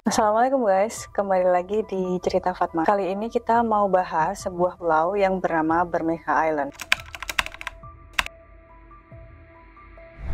Assalamualaikum guys, kembali lagi di Cerita Fatma. Kali ini kita mau bahas sebuah pulau yang bernama Bermeja Island.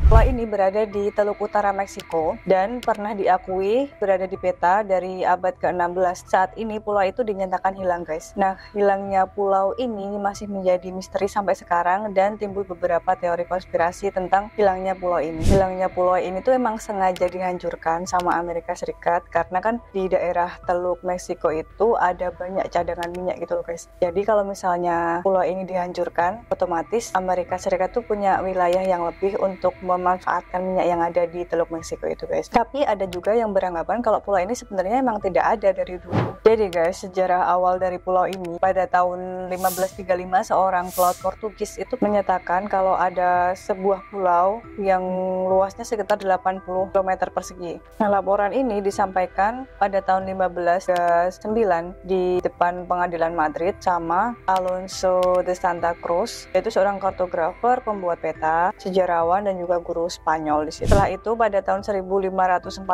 Pulau ini berada di teluk utara Meksiko dan pernah diakui berada di peta dari abad ke-16. Saat ini pulau itu dinyatakan hilang guys. Nah, hilangnya pulau ini masih menjadi misteri sampai sekarang dan timbul beberapa teori konspirasi tentang hilangnya pulau ini. Hilangnya pulau ini tuh emang sengaja dihancurkan sama Amerika Serikat karena kan di daerah teluk Meksiko itu ada banyak cadangan minyak gitu loh guys. Jadi kalau misalnya pulau ini dihancurkan, otomatis Amerika Serikat tuh punya wilayah yang lebih untuk memanfaatkan minyak yang ada di teluk Meksiko itu guys. Tapi ada juga yang beranggapan kalau pulau ini sebenarnya emang tidak ada dari dulu. Jadi guys, sejarah awal dari pulau ini pada tahun 1535 seorang pelaut Portugis itu menyatakan kalau ada sebuah pulau yang luasnya sekitar 80 km persegi. Nah, laporan ini disampaikan pada tahun 1509 di depan pengadilan Madrid sama Alonso de Santa Cruz, yaitu seorang kartografer, pembuat peta, sejarawan dan juga guru Spanyol di situ. Setelah itu pada tahun 1540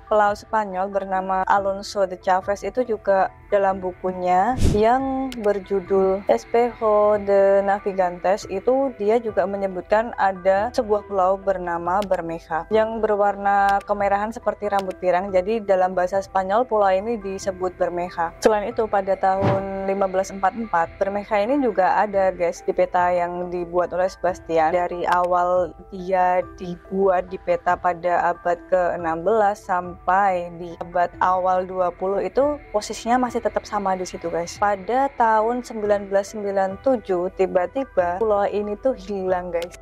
pelaut Spanyol bernama Alonso de Chaves itu juga dalam bukunya yang berjudul Espejo de Navegantes itu dia juga menyebutkan ada sebuah pulau bernama Bermeja yang berwarna kemerahan seperti rambut pirang. Jadi dalam bahasa Spanyol pulau ini disebut Bermeja. Selain itu pada tahun 1544 Bermeja ini juga ada guys di peta yang dibuat oleh Sebastian. Dari awal dia dibuat di peta pada abad ke-16 sampai di abad awal 20 itu posisinya masih tetap sama di situ guys. Pada tahun 1997 tiba-tiba pulau ini tuh hilang guys.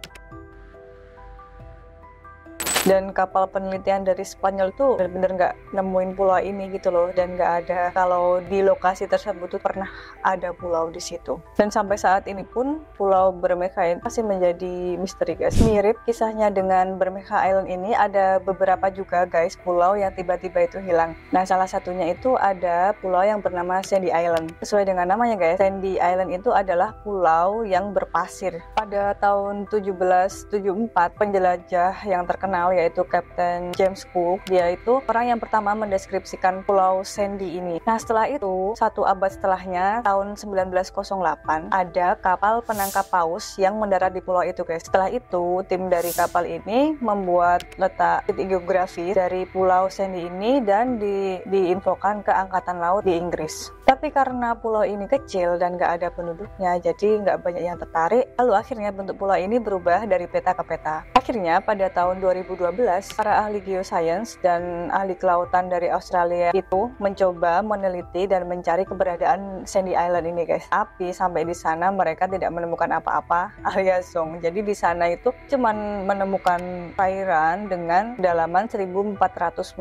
Dan kapal penelitian dari Spanyol tuh benar-benar nggak nemuin pulau ini gitu loh, dan nggak ada kalau di lokasi tersebut tuh pernah ada pulau di situ. Dan sampai saat ini pun pulau Bermeja ini masih menjadi misteri guys. Mirip kisahnya dengan Bermeja Island ini, ada beberapa juga guys pulau yang tiba-tiba itu hilang. Nah, salah satunya itu ada pulau yang bernama Sandy Island. Sesuai dengan namanya guys, Sandy Island itu adalah pulau yang berpasir. Pada tahun 1774 penjelajah yang terkenal yaitu Kapten James Cook, dia itu orang yang pertama mendeskripsikan pulau Sandy ini. Nah, setelah itu satu abad setelahnya tahun 1908 ada kapal penangkap paus yang mendarat di pulau itu guys. Setelah itu tim dari kapal ini membuat letak titik geografi dari pulau Sandy ini dan diinfokan ke Angkatan Laut di Inggris. Tapi karena pulau ini kecil dan gak ada penduduknya, jadi gak banyak yang tertarik. Lalu akhirnya bentuk pulau ini berubah dari peta ke peta. Akhirnya pada tahun 2012 para ahli geoscience dan ahli kelautan dari Australia itu mencoba meneliti dan mencari keberadaan Sandy Island ini guys. Tapi sampai di sana mereka tidak menemukan apa-apa alias zong. Jadi di sana itu cuman menemukan perairan dengan kedalaman 1400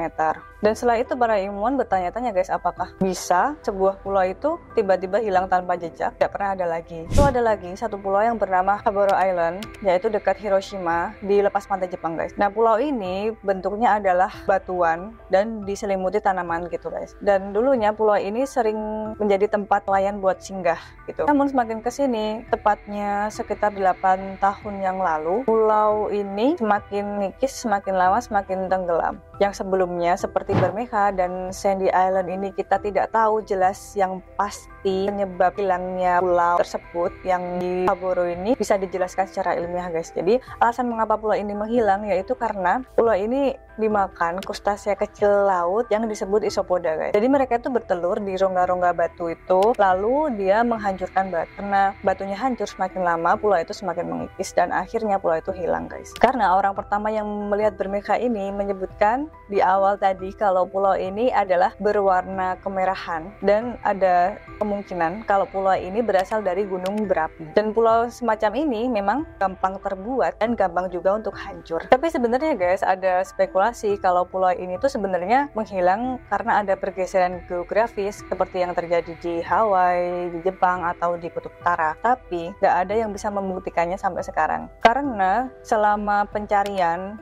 meter. Dan setelah itu para ilmuwan bertanya-tanya guys, apakah bisa sebuah pulau itu tiba-tiba hilang tanpa jejak? Tidak pernah ada lagi. Itu ada lagi satu pulau yang bernama Haburo Island, yaitu dekat Hiroshima di lepas pantai Jepang guys. Nah, pulau ini bentuknya adalah batuan dan diselimuti tanaman gitu guys. Dan dulunya pulau ini sering menjadi tempat nelayan buat singgah gitu. Namun semakin kesini, tepatnya sekitar 8 tahun yang lalu, pulau ini semakin ngikis, semakin lama semakin tenggelam. Yang sebelumnya seperti Bermeja dan Sandy Island ini kita tidak tahu jelas yang pasti penyebab hilangnya pulau tersebut. Yang di Haburo ini bisa dijelaskan secara ilmiah guys. Jadi alasan mengapa pulau ini menghilang yaitu karena pulau ini dimakan krustasea kecil laut yang disebut isopoda guys. Jadi mereka itu bertelur di rongga-rongga batu itu, lalu dia menghancurkan batu. Karena batunya hancur, semakin lama pulau itu semakin mengikis dan akhirnya pulau itu hilang guys. Karena orang pertama yang melihat Bermeja ini menyebutkan di awal tadi kalau pulau ini adalah berwarna kemerahan dan ada kemungkinan kalau pulau ini berasal dari gunung berapi. Dan pulau semacam ini memang gampang terbuat dan gampang juga untuk hancur. Tapi sebenarnya guys, ada spekulasi kalau pulau ini tuh sebenarnya menghilang karena ada pergeseran geografis seperti yang terjadi di Hawaii, di Jepang atau di Kutub Utara. Tapi nggak ada yang bisa membuktikannya sampai sekarang. Karena selama pencarian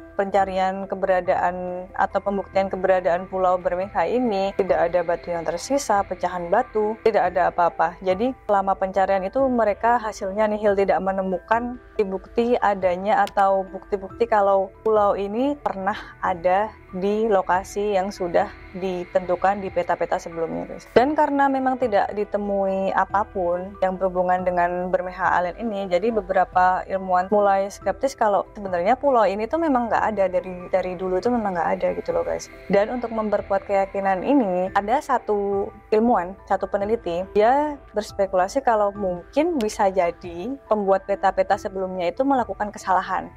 keberadaan atau pembuktian keberadaan Pulau Bermeja ini, tidak ada batu yang tersisa, pecahan batu, tidak ada apa-apa. Jadi selama pencarian itu mereka hasilnya nihil, tidak menemukan bukti adanya atau bukti-bukti kalau pulau ini pernah ada di lokasi yang sudah ditentukan di peta-peta sebelumnya, guys. Dan karena memang tidak ditemui apapun yang berhubungan dengan Bermeja Island ini, jadi beberapa ilmuwan mulai skeptis kalau sebenarnya pulau ini tuh memang nggak ada, dari dulu itu memang nggak ada gitu loh, guys. Dan untuk memperkuat keyakinan ini, ada satu ilmuwan, satu peneliti, dia berspekulasi kalau mungkin bisa jadi pembuat peta-peta sebelumnya itu melakukan kesalahan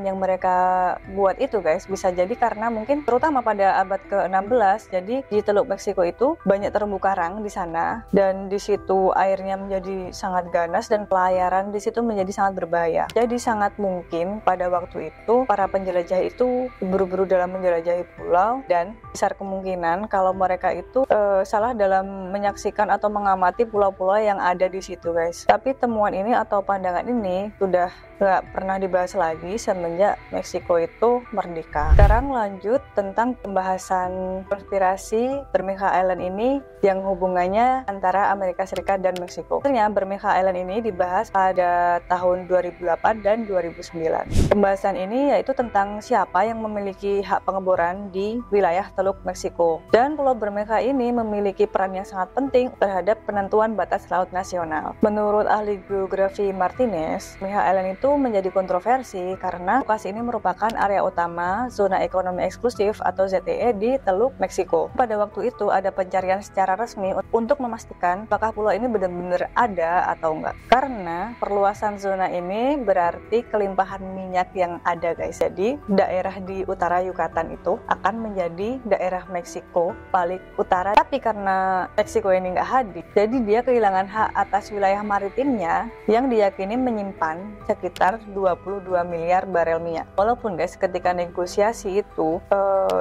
yang mereka buat itu, guys, bisa jadi karena mungkin terutama pada abad ke-16, jadi di Teluk Meksiko itu banyak terumbu karang di sana, dan di situ airnya menjadi sangat ganas dan pelayaran di situ menjadi sangat berbahaya. Jadi sangat mungkin pada waktu itu para penjelajah itu buru-buru dalam menjelajahi pulau, dan besar kemungkinan kalau mereka itu salah dalam menyaksikan atau mengamati pulau-pulau yang ada di situ, guys. Tapi temuan ini atau pandangan ini sudah nggak pernah dibahas lagi semenjak Meksiko itu merdeka. Sekarang lanjut tentang pembahasan konspirasi Bermeja Island ini yang hubungannya antara Amerika Serikat dan Meksiko. Ternyata Bermeja Island ini dibahas pada tahun 2008 dan 2009. Pembahasan ini yaitu tentang siapa yang memiliki hak pengeboran di wilayah Teluk Meksiko. Dan Pulau Bermeja ini memiliki peran yang sangat penting terhadap penentuan batas laut nasional. Menurut ahli geografi Martinez, Bermeja Island itu menjadi kontroversi karena lokasi ini merupakan area utama zona ekonomi eksklusif atau ZEE di Teluk Meksiko. Pada waktu itu ada pencarian secara resmi untuk memastikan apakah pulau ini benar-benar ada atau enggak. Karena perluasan zona ini berarti kelimpahan minyak yang ada, guys. Jadi daerah di utara Yucatan itu akan menjadi daerah Meksiko paling utara. Tapi karena Meksiko ini nggak hadir, jadi dia kehilangan hak atas wilayah maritimnya yang diyakini menyimpan sekitar 22 miliar barel minyak. Walaupun, guys, ketika negosiasi itu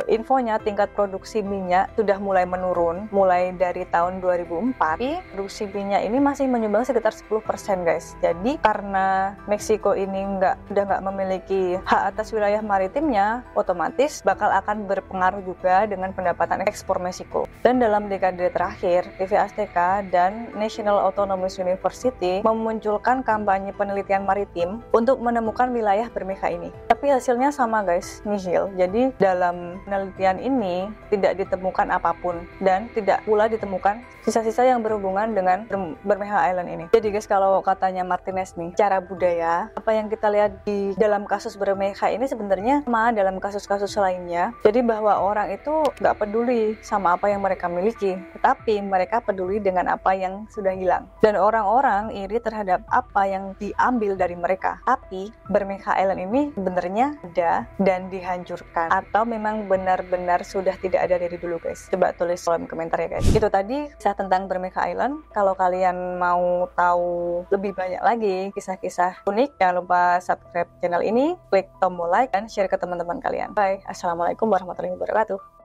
infonya tingkat produksi minyak sudah mulai menurun mulai dari tahun 2004, tapi produksi minyak ini masih menyumbang sekitar 10%, guys. Jadi karena Meksiko ini udah nggak memiliki hak atas wilayah maritimnya, otomatis bakal akan berpengaruh juga dengan pendapatan ekspor Meksiko. Dan dalam dekade terakhir, TV Azteca dan National Autonomous University memunculkan kampanye penelitian maritim untuk menemukan wilayah Bermeja ini. Tapi hasilnya sama, guys, nihil. Jadi dalam penelitian ini tidak ditemukan apapun dan tidak pula ditemukan sisa-sisa yang berhubungan dengan Bermeja Island ini. Jadi, guys, kalau katanya Martinez nih, cara budaya, apa yang kita lihat di dalam kasus Bermeja ini sebenarnya sama dalam kasus-kasus lainnya. Jadi bahwa orang itu nggak peduli sama apa yang mereka miliki, tetapi mereka peduli dengan apa yang sudah hilang. Dan orang-orang iri terhadap apa yang diambil dari mereka. Tapi Bermeja Island ini sebenarnya ada dan dihancurkan atau memang benar-benar sudah tidak ada dari dulu, guys. Coba tulis kolom komentar ya, guys. Itu tadi kisah tentang Bermeja Island. Kalau kalian mau tahu lebih banyak lagi kisah-kisah unik, jangan lupa subscribe channel ini, klik tombol like dan share ke teman-teman kalian. Bye. Assalamualaikum warahmatullahi wabarakatuh.